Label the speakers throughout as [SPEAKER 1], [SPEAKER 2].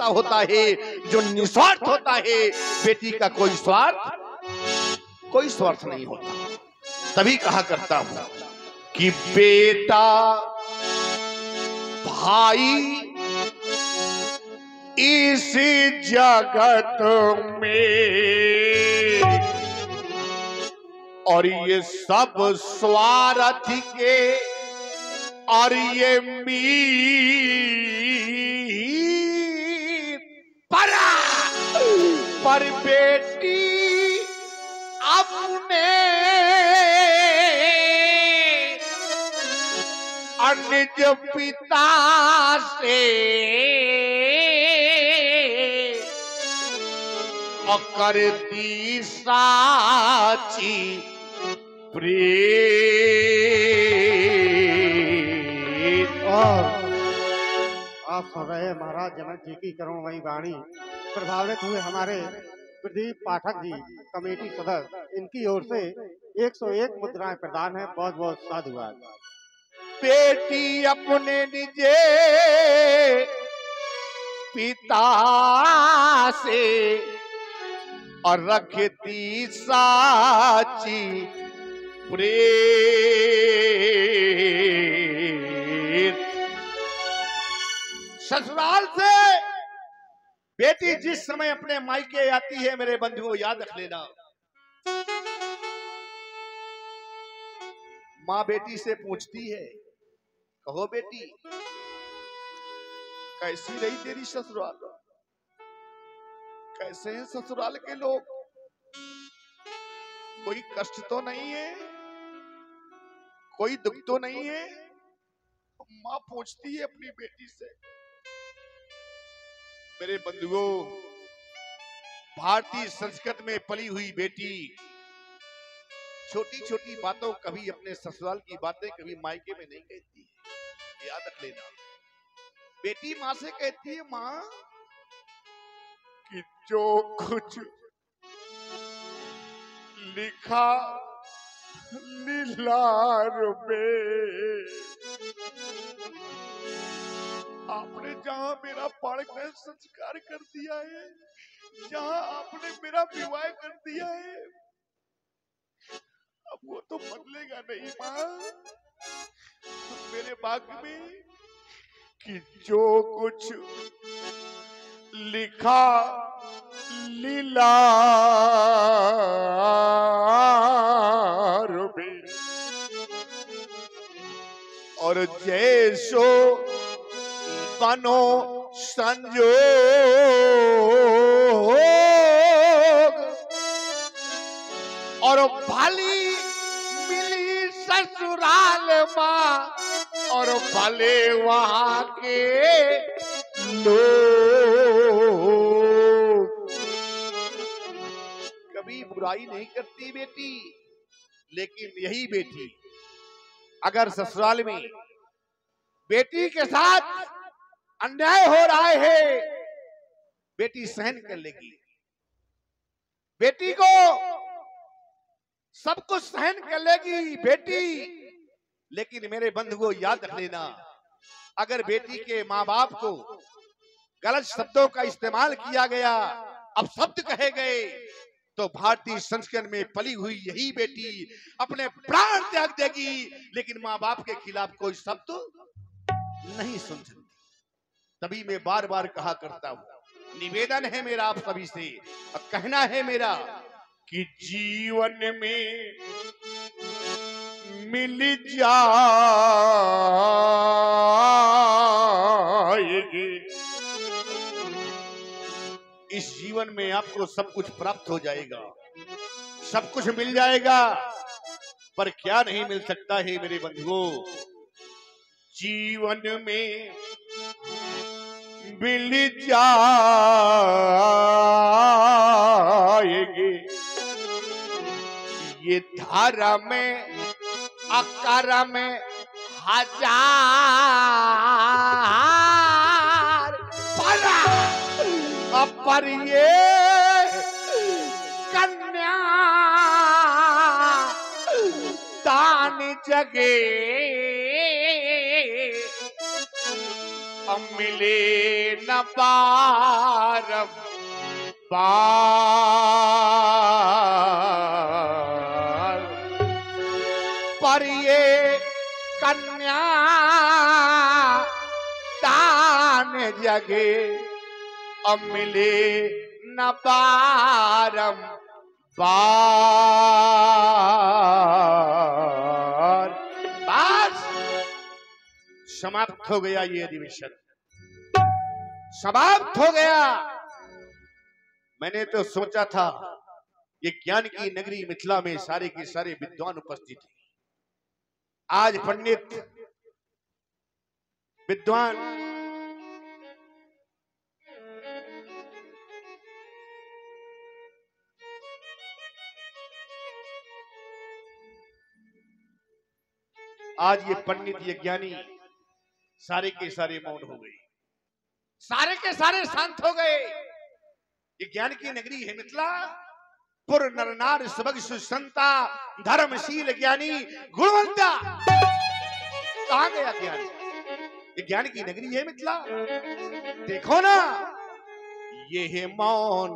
[SPEAKER 1] पिता होता है जो निस्वार्थ होता है, बेटी का कोई स्वार्थ नहीं होता। तभी कहा करता हूं कि बेटा भाई इस जगत में, और ये सब स्वार्थ के, और ये मीर पर बेटी अपने निज पिता से करती साची प्रेम।
[SPEAKER 2] और आप सुन रहे हैं महाराज जनक जी की करुणमयी वाणी। प्रभावित हुए हमारे प्रदीप पाठक जी कमेटी सदस्य, इनकी ओर से 101 मुद्राएं प्रदान है। बहुत बहुत साधुवाद।
[SPEAKER 1] बेटी अपने निजे पिता से और रखती साची प्रेम। ससुराल से बेटी जिस समय अपने मायके आती है, मेरे बंधुओं याद रख लेना, माँ बेटी से पूछती है, कहो बेटी कैसी रही तेरी ससुराल, कैसे हैं ससुराल के लोग, कोई कष्ट तो नहीं है, कोई दुख तो नहीं है। माँ पूछती है अपनी बेटी से। मेरे बंधुओं, भारतीय संस्कृति में पली हुई बेटी छोटी छोटी बातों, कभी अपने ससुराल की बातें कभी मायके में नहीं कहती है, याद रख लेना। बेटी माँ से कहती है, माँ कि जो कुछ लिखा लीलार में, आपने जहां मेरा पाणिग्रह संस्कार कर दिया है, जहां आपने मेरा विवाह कर दिया है, अब वो तो बदलेगा नहीं माँ। मेरे भाग्य में कि जो कुछ लिखा लीलार में, और जैसो बनो संजोग, और भली मिली ससुराल माँ, और भले वहां के लोग। कभी बुराई नहीं करती बेटी, लेकिन यही बेटी अगर ससुराल में बेटी के साथ अन्याय हो रहा है, बेटी सहन कर लेगी, बेटी को सब कुछ सहन कर लेगी बेटी। लेकिन मेरे बंधुओं याद रख लेना, अगर बेटी के माँ बाप को गलत शब्दों का इस्तेमाल किया गया, अपशब्द कहे गए, तो भारतीय संस्कृति में पली हुई यही बेटी अपने प्राण त्याग देगी, लेकिन माँ बाप के खिलाफ कोई शब्द नहीं सुन सकती। तभी मैं बार बार कहा करता हूं, निवेदन है मेरा आप सभी से, कहना है मेरा कि जीवन में मिल जाएगी, इस जीवन में आपको सब कुछ प्राप्त हो जाएगा, सब कुछ मिल जाएगा, पर क्या नहीं मिल सकता है मेरे बंधुओं, जीवन में मिल जाएगी ये धारा में अकार में हजार पर ये कन्या दान जगे अब मिले न बारम बार, पर ये कन्या दान जगे अब मिले न बारम बार। बस समाप्त हो गया ये अधिवेशन, समाप्त हो गया। मैंने तो सोचा था ये ज्ञान की नगरी मिथिला में सारे के सारे विद्वान उपस्थित हैं। आज पंडित विद्वान आज ये पंडित ये ज्ञानी सारे के सारे मौन हो गए, सारे के सारे शांत हो गए। ये ज्ञान की नगरी है मिथिला, पुर नर नार सबग सुसंता धर्मशील ज्ञानी गुणवंता। कहां गया ज्ञान? ये ज्ञान की नगरी है मिथिला। देखो ना ये है मौन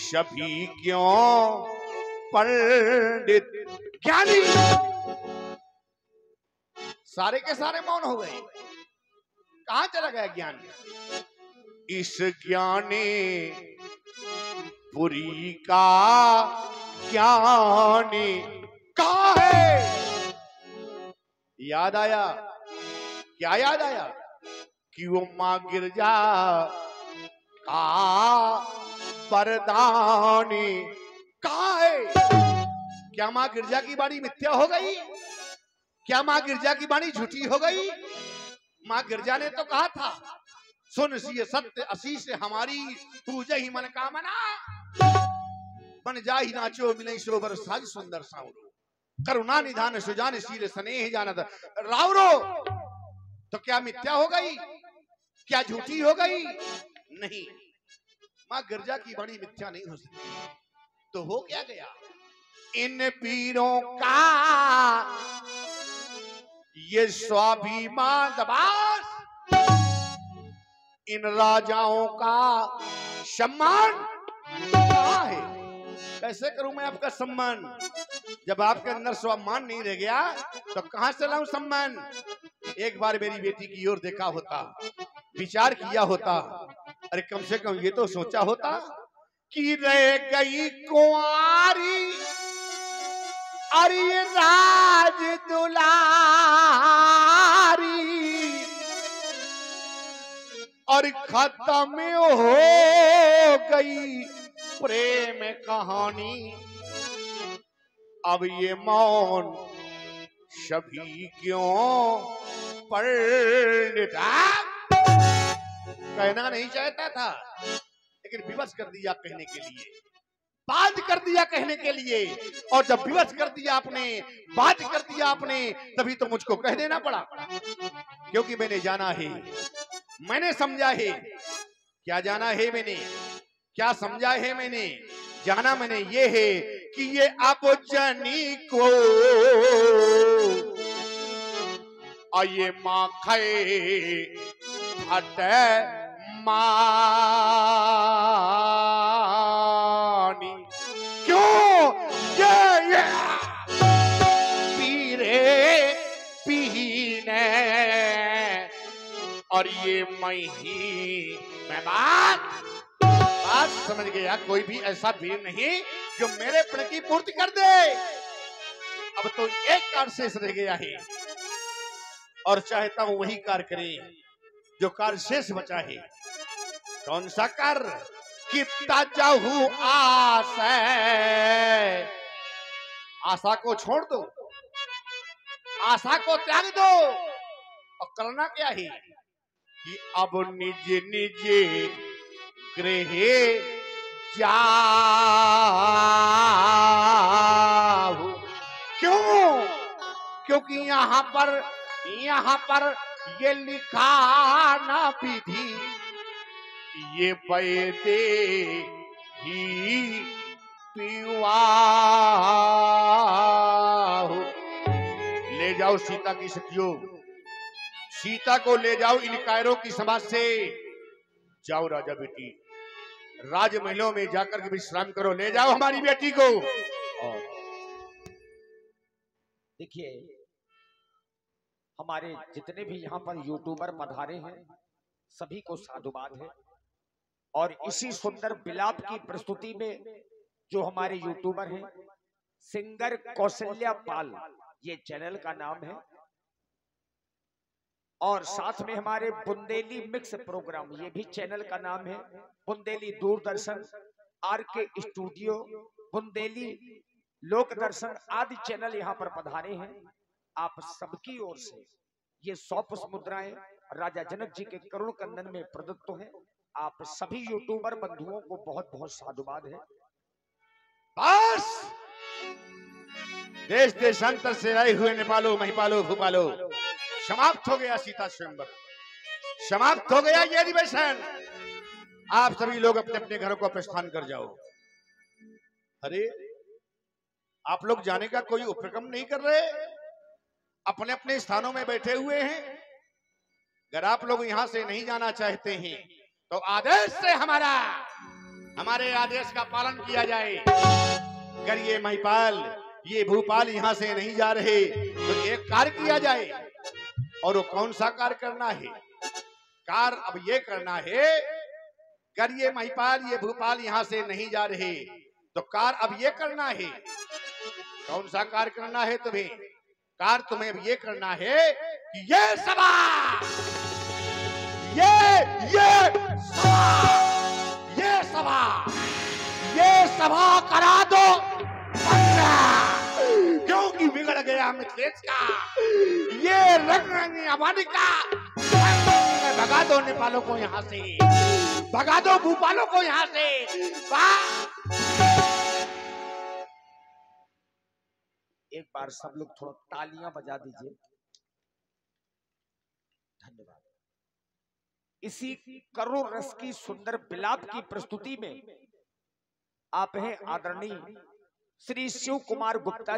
[SPEAKER 1] सभी क्यों पंडित ज्ञानी, सारे के सारे मौन हो गए। कहां चला गया ज्ञान? इस ज्ञाने पुरी का ज्ञानी कहां है? याद आया, क्या याद आया? कि वो मां गिरजा का वरदानी कहां है? क्या मां गिरजा की वाणी मिथ्या हो गई? क्या मां गिरजा की वाणी झूठी हो गई? मां गिरजा ने तो कहा था, सुन सी सत्य असी से हमारी पूजा ही मन कामना, बन जा ही नाचो मिले शोभर साज सुंदर सावरो, करुणा निधान सुजान शील स्नेह जानत रावरो। तो क्या मिथ्या हो गई? क्या झूठी हो गई? नहीं, मां गिरजा की वाणी मिथ्या नहीं हो सकती। तो हो क्या गया? इन पीरों का ये स्वाभिमान दबास, इन राजाओं का सम्मान कहां है? कैसे करूं मैं आपका सम्मान? जब आपके अंदर स्वाभिमान नहीं रह गया तो कहां से लाऊं सम्मान? एक बार मेरी बेटी की ओर देखा होता, विचार किया होता, अरे कम से कम ये तो सोचा होता कि रह गई कुंवारी अरे राज दुलारी और खत्म हो गई प्रेम कहानी। अब ये मौन सभी क्यों पंडित? कहना नहीं चाहता था लेकिन विवश कर दिया कहने के लिए, बात कर दिया कहने के लिए। और जब विवश कर दिया आपने, बात कर दिया आपने, तभी तो मुझको कह देना पड़ा, क्योंकि मैंने जाना है, मैंने समझा है। क्या जाना है मैंने? क्या समझा है मैंने? जाना मैंने ये है कि ये अब जनी को और ये माँ खाए हटे मानी। क्यों? ये पीरे पीने और ये मही मैं बात समझ गया। कोई भी ऐसा पीर नहीं जो मेरे प्रण की पूर्ति कर दे। अब तो एक कार्य शेष रह गया है और चाहता हूं वही कार्य करे जो कार्य शेष बचा है। कौन सा कार्य? कि ताजाहू आस, आशा को छोड़ दो, आशा को त्याग दो और करना क्या है कि अब निज निज गृह जाओ। क्यों? क्योंकि यहाँ पर ये लिखा ना विधि, ये पैदे ही पिवाओ। ले जाओ सीता की सखियों, सीता को ले जाओ इन कायरों की समाज से। जाओ राजा बेटी, राजमहलों में जाकर के विश्राम करो। ले जाओ हमारी बेटी को।
[SPEAKER 3] और देखिए, हमारे जितने भी यहाँ पर यूट्यूबर पधारे हैं सभी को साधुवाद है। और इसी सुंदर विलाप की प्रस्तुति में जो हमारे यूट्यूबर हैं, सिंगर कौशल्या पाल, ये चैनल का नाम है। और साथ में हमारे बुंदेली मिक्स प्रोग्राम, ये भी चैनल का नाम है। बुंदेली दूरदर्शन, आरके स्टूडियो, बुंदेली लोक दर्शन आदि चैनल यहाँ पर पधारे हैं। आप सबकी ओर से ये 100 पुष्प मुद्राएं राजा जनक जी के करुण कंदन में प्रदत्त हैं। आप सभी यूट्यूबर बंधुओं को बहुत बहुत साधुवाद है।
[SPEAKER 1] बस देश देशांतर से आए हुए नेपालो, महिपालो, भूपालो, समाप्त हो गया सीता स्वयंवर, समाप्त हो गया ये अधिवेशन। आप सभी लोग अपने अपने घरों को प्रस्थान कर जाओ। अरे आप लोग जाने का कोई उपक्रम नहीं कर रहे, अपने अपने स्थानों में बैठे हुए हैं। अगर आप लोग यहां से नहीं जाना चाहते हैं तो आदेश से हमारे आदेश का पालन किया जाए। अगर ये महिपाल, ये भूपाल यहां से नहीं जा रहे तो एक कार्य किया जाए। और वो कौन सा कार्य करना है? कार्य अब ये करना है, अगर ये महिपाल, ये भूपाल यहां से नहीं जा रहे तो कार्य अब ये करना है। कौन सा कार्य करना है तुम्हें? कार्य तुम्हें अब ये करना है कि ये सभा करा दो, क्योंकि बिगड़ गया मिथिलेश का ये रंग आबादी का। भगा दो नेपालों को यहाँ से, भगा दो भूपालों को यहाँ से।
[SPEAKER 3] एक बार सब लोग थोड़ा तालियां बजा दीजिए। धन्यवाद। इसी करुण रस की सुंदर विलाप की प्रस्तुति में आप हैं आदरणीय श्री शिव कुमार गुप्ता